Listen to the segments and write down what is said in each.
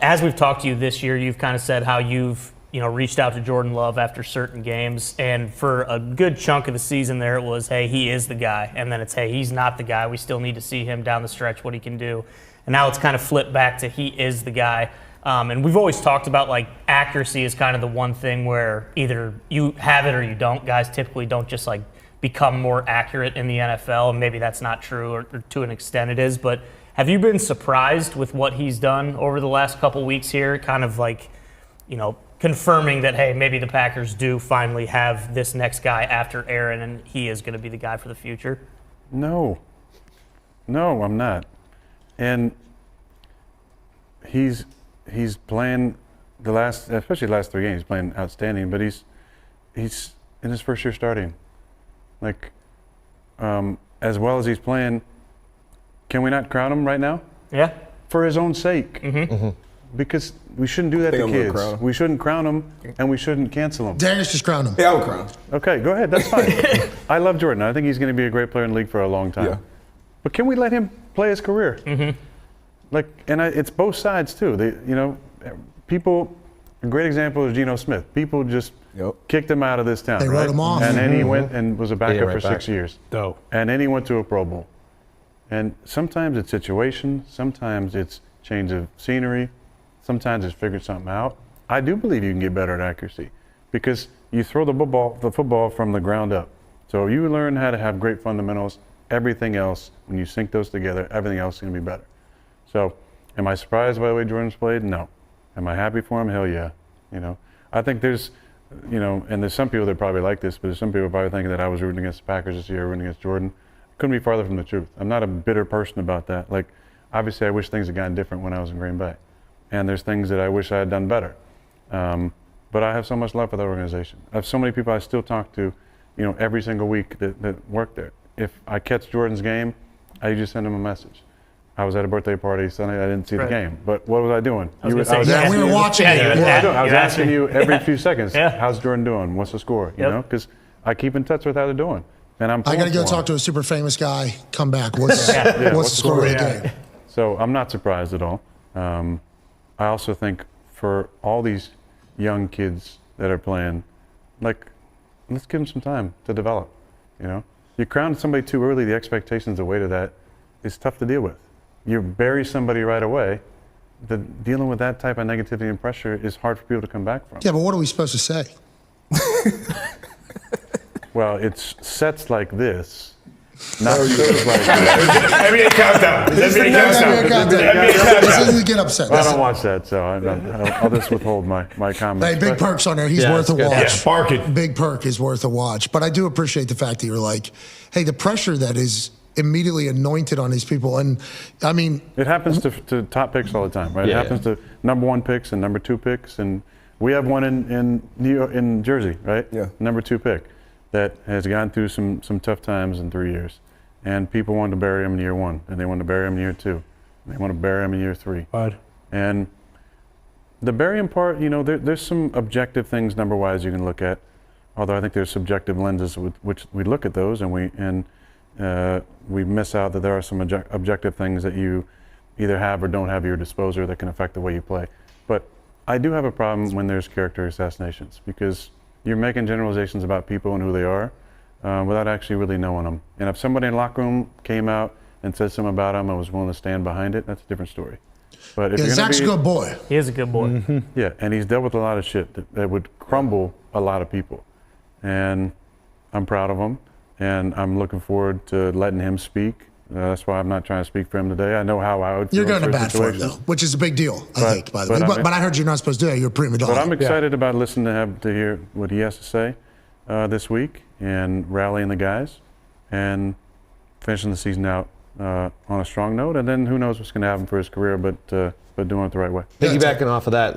As we've talked to you this year, you've kind of said how you've reached out to Jordan Love after certain games, and for a good chunk of the season there, it was, hey, he is the guy, and then it's, hey, he's not the guy. We still need to see him down the stretch, what he can do. And now it's kind of flipped back to he is the guy. And we've always talked about, like, accuracy is kind of the one thing where either you have it or you don't. Guys typically don't just, like, become more accurate in the NFL, and maybe that's not true, or to an extent it is. But have you been surprised with what he's done over the last couple weeks here, kind of like, confirming that, hey, maybe the Packers do finally have this next guy after Aaron, and he is going to be the guy for the future? No, I'm not. And he's playing especially the last 3 games, he's playing outstanding, but he's in his first year starting. Like, as well as he's playing, can we not crown him right now? Yeah. For his own sake. Mm-hmm. Mm-hmm. Because we shouldn't do that to kids. We shouldn't crown them, and we shouldn't cancel them. Darius just crowned him. Yeah, I would crown him. Okay, go ahead. That's fine. I love Jordan. I think he's going to be a great player in the league for a long time. Yeah. But can we let him play his career? Mm-hmm. Like, and it's both sides too. People. A great example is Geno Smith. People just kicked him out of this town. They wrote him off. And then he went and was a backup for 6 years. Dope. And then he went to a Pro Bowl. And sometimes it's situation. Sometimes it's change of scenery. Sometimes it's figured something out. I do believe you can get better at accuracy because you throw the football from the ground up. So you learn how to have great fundamentals. Everything else, when you sync those together, everything else is going to be better. So, am I surprised by the way Jordan's played? No. Am I happy for him? Hell yeah. I think there's, and there's some people that probably like this, but there's some people probably thinking that I was rooting against the Packers this year, rooting against Jordan. Couldn't be farther from the truth. I'm not a bitter person about that. Like, obviously, I wish things had gotten different when I was in Green Bay. And there's things that I wish I had done better. But I have so much love for that organization. I have so many people I still talk to, every single week that work there. If I catch Jordan's game, I usually send him a message. I was at a birthday party Sunday. I didn't see the game. But what was I doing? We were watching it. I was asking you every few seconds, how's Jordan doing? What's the score? Because I keep in touch with how they're doing. And I got to go talk to a super famous guy, come back. What's the score of the game? So I'm not surprised at all. I also think for all these young kids that are playing, like, let's give them some time to develop. You crown somebody too early, the expectations, the weight of that is tough to deal with. You bury somebody right away, dealing with that type of negativity and pressure is hard for people to come back from. Yeah, but what are we supposed to say? Well, it's sets like this. Not shows like this. NBA countdown. NBA countdown. Get upset. I don't watch that, so I'll just withhold my comments. Hey, Big Perk's on there. He's worth a watch. Yeah, bark it. Big Perk is worth a watch. But I do appreciate the fact that you're like, hey, the pressure that is immediately anointed on these people. And, I mean. It happens to top picks all the time, right? Yeah. It happens to number 1 picks and number 2 picks. And we have one in New York, in Jersey, right? Yeah. Number 2 pick that has gone through some tough times in 3 years. And people wanted to bury him in year 1, and they wanted to bury him in year 2, and they want to bury him in year 3. Right. And the burying part, there's some objective things number-wise you can look at, although I think there's subjective lenses with which we look at those, and we miss out that there are some objective things that you either have or don't have at your disposal that can affect the way you play. But I do have a problem when there's character assassinations because you're making generalizations about people and who they are without actually really knowing them. And if somebody in the locker room came out and said something about him and was willing to stand behind it, that's a different story. But if Zach's a good boy. He is a good boy. Mm-hmm. Yeah, and he's dealt with a lot of shit that would crumble a lot of people. And I'm proud of him. And I'm looking forward to letting him speak. That's why I'm not trying to speak for him today. I know how I would feel. You're going to bat for him, though, which is a big deal, I think, by the way. But I heard you're not supposed to do that. You're a prima donna. But I'm excited about listening to hear what he has to say this week and rallying the guys and finishing the season out on a strong note. And then who knows what's going to happen for his career, but doing it the right way. Piggybacking off of that,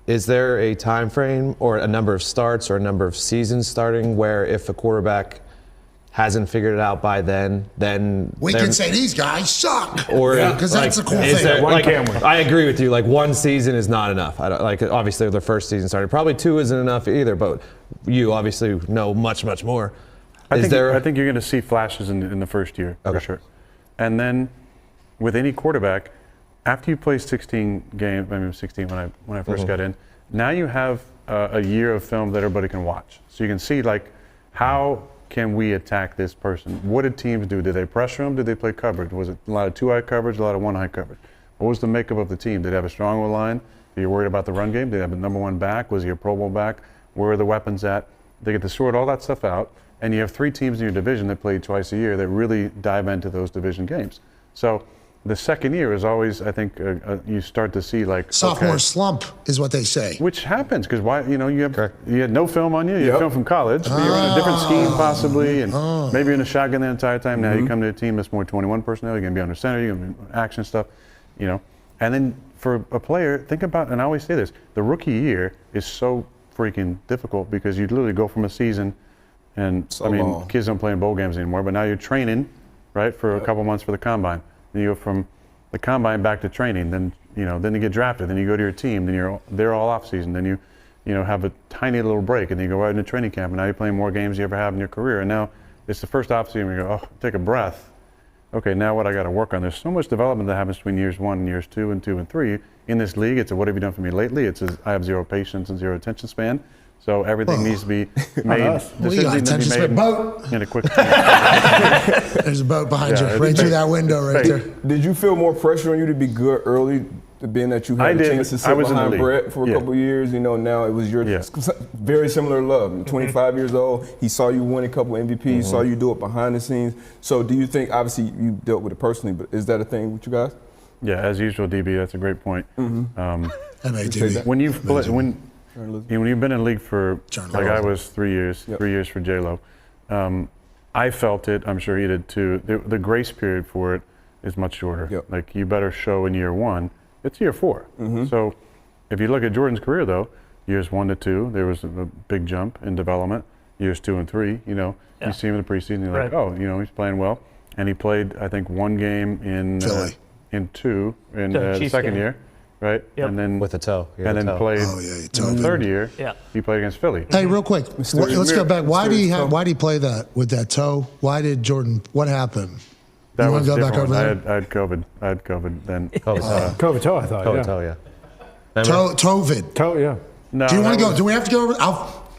is there a time frame or a number of starts or a number of seasons starting where if a quarterback hasn't figured it out by then we can say these guys suck, or because that's a cool thing. I agree with you. Like, one season is not enough. Obviously their first season started. Probably 2 isn't enough either. But you obviously know much more. I think you're going to see flashes in the first year for sure, and then with any quarterback, after you play 16 games, maybe 16 when I first got in, now you have a year of film that everybody can watch. So you can see, like, how can we attack this person? What did teams do? Did they pressure them? Did they play coverage? Was it a lot of two-eye coverage, a lot of one-eye coverage? What was the makeup of the team? Did they have a strong O-line? Are you worried about the run game? Did they have a number one back? Was he a Pro Bowl back? Where are the weapons at? They get to sort all that stuff out. And you have 3 teams in your division that play twice a year that really dive into those division games. So the second year is always, I think, you start to see, like, sophomore slump is what they say. Which happens because why? You had no film on you. You had film from college. But you're in a different scheme possibly, and maybe you're in a shotgun the entire time. Now you come to a team that's more 21 personnel. You're gonna be under center. You're gonna be action stuff, And then for a player, think about, and I always say this: the rookie year is so freaking difficult because you literally go from a season, and long. Kids don't play in bowl games anymore. But now you're training, right, for a couple months for the combine. Then you go from the combine back to training. Then then you get drafted. Then you go to your team. Then they're all off season. Then you have a tiny little break, and then you go right into training camp. And now you're playing more games you ever have in your career. And now it's the first off season where you go, oh, take a breath. Okay, now what I got to work on? There's so much development that happens between years 1 and years 2 and 2 and 3 in this league. It's a what have you done for me lately? It's I have zero patience and zero attention span. So everything needs to be made. Decisions need to be made in a quick time. There's a boat behind you, right through that window right there. Did you feel more pressure on you to be good early, being that you had a chance to sit behind Brett for a couple of years? Now it was your very similar love. 25 years old, he saw you win a couple of MVPs, saw you do it behind the scenes. So do you think, obviously you dealt with it personally, but is that a thing with you guys? Yeah, as usual, DB, that's a great point. When you've been in the league for, like I was 3 years, 3 years for J-Lo, I felt it, I'm sure he did too. The grace period for it is much shorter. Like, you better show in year 1, it's year 4. So if you look at Jordan's career though, years 1 to 2, there was a big jump in development. Years 2 and 3, you see him in the preseason, you're like, oh, he's playing well. And he played, I think, 1 game in the second year. Right, and then with a toe, and then played in the third year. He played against Philly. Hey, real quick, let's go back. Why did he play that with that toe? Why did Jordan? What happened? That was go back different. over there? I had COVID then. COVID toe, I thought. COVID toe, yeah. Tovid. Toe, yeah. No, do you want to go? Do we have to go over?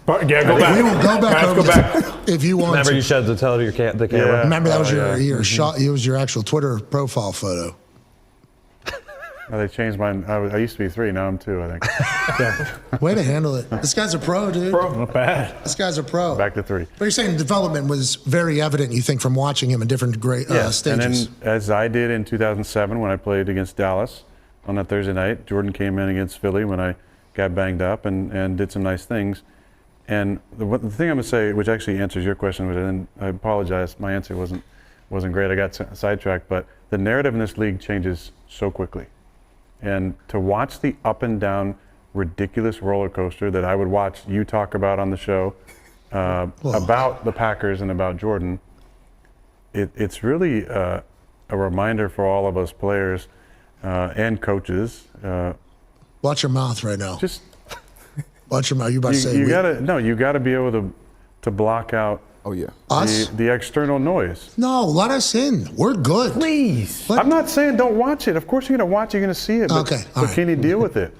Go back. We will go back over back. if you want. Remember, to. you showed the toe to the camera. Remember that was your shot. It was your actual Twitter profile photo. They changed mine. I used to be 3, now I'm 2, I think. Way to handle it. This guy's a pro, dude. Not bad. This guy's a pro. Back to 3. But you're saying development was very evident, you think, from watching him in different stages. And then, as I did in 2007 when I played against Dallas on that Thursday night, Jordan came in against Philly when I got banged up and did some nice things. And the thing I'm going to say, which actually answers your question, which I apologize, my answer wasn't great. I got sidetracked. But the narrative in this league changes so quickly. And to watch the up and down, ridiculous roller coaster that I would watch you talk about on the show about the Packers and about Jordan, it's really a reminder for all of us players and coaches. Watch your mouth right now. Just watch your mouth. You about to say you gotta be able to block out. Oh yeah. The external noise. No, let us in. We're good. Please. Let- I'm not saying don't watch it. Of course you're gonna watch it, you're gonna see it. But, Okay, all but right. can you deal with it?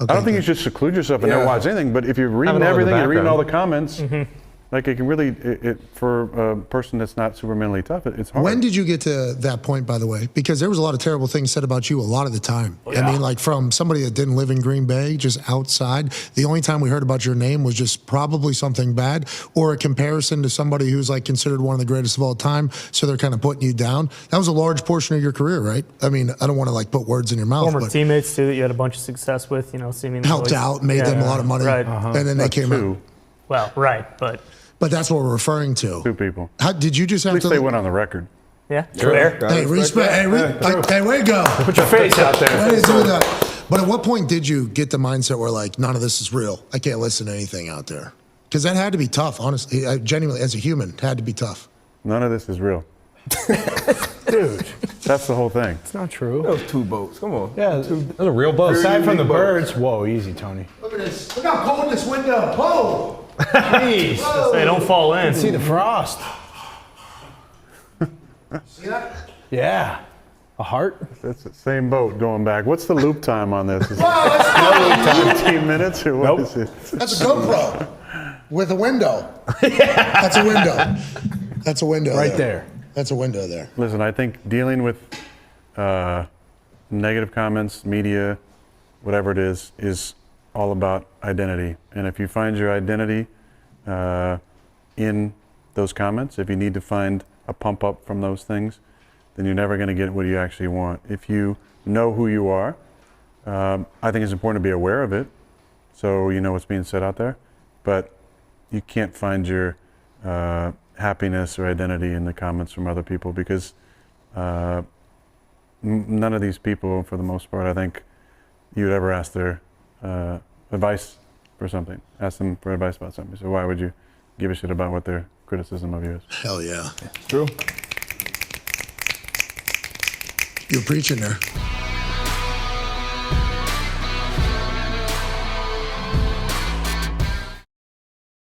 Okay, I don't think you good. should seclude yourself and never watch anything. But if you're reading everything, you're reading all the comments. Like, it can really, for a person that's not super mentally tough, it's hard. When did you get to that point, by the way? Because there was a lot of terrible things said about you a lot of the time. I mean, like, from somebody that didn't live in Green Bay, just outside. The only time we heard about your name was just probably something bad or a comparison to somebody who's, like, considered one of the greatest of all time, so they're kind of putting you down. That was a large portion of your career, right? I mean, I don't want to, like, put words in your mouth. Former but teammates, too, that you had a bunch of success with, seemingly. helped out, made them a lot of money. Right. And then they came out. Well, right, but But that's what we're referring to. 2 people. How, did you just At have least to? they went on the record. yeah, fair. Hey, respect. Hey, way to go. Put your face out there. Way to do that. But at what point did you get the mindset where, like, none of this is real? I can't listen to anything out there. Because that had to be tough, honestly. Genuinely, as a human, it had to be tough. None of this is real. Dude, That's the whole thing. it's not true. Those 2 boats. Come on. Yeah, Those are real boats. aside from the big boats. birds, whoa, easy, Tony. Look at this. Look how cold this window. Whoa. Please. They don't fall in. See the frost. See that? Yeah. A heart? That's the same boat going back. What's the loop time on this? Is it 15 minutes or what is it? That's a GoPro with a window. That's a window. That's a window. Right there. That's a window there. Listen, I think dealing with negative comments, media, whatever it is all about identity. And if you find your identity in those comments, if you need to find a pump up from those things, then you're never going to get what you actually want. If you know who you are, I think it's important to be aware of it, so you know what's being said out there. But you can't find your happiness or identity in the comments from other people, because none of these people, for the most part, I think you would ever ask their advice for something. Ask them for advice about something. So why would you give a shit about what their criticism of you is? Hell yeah. True. You're preaching there.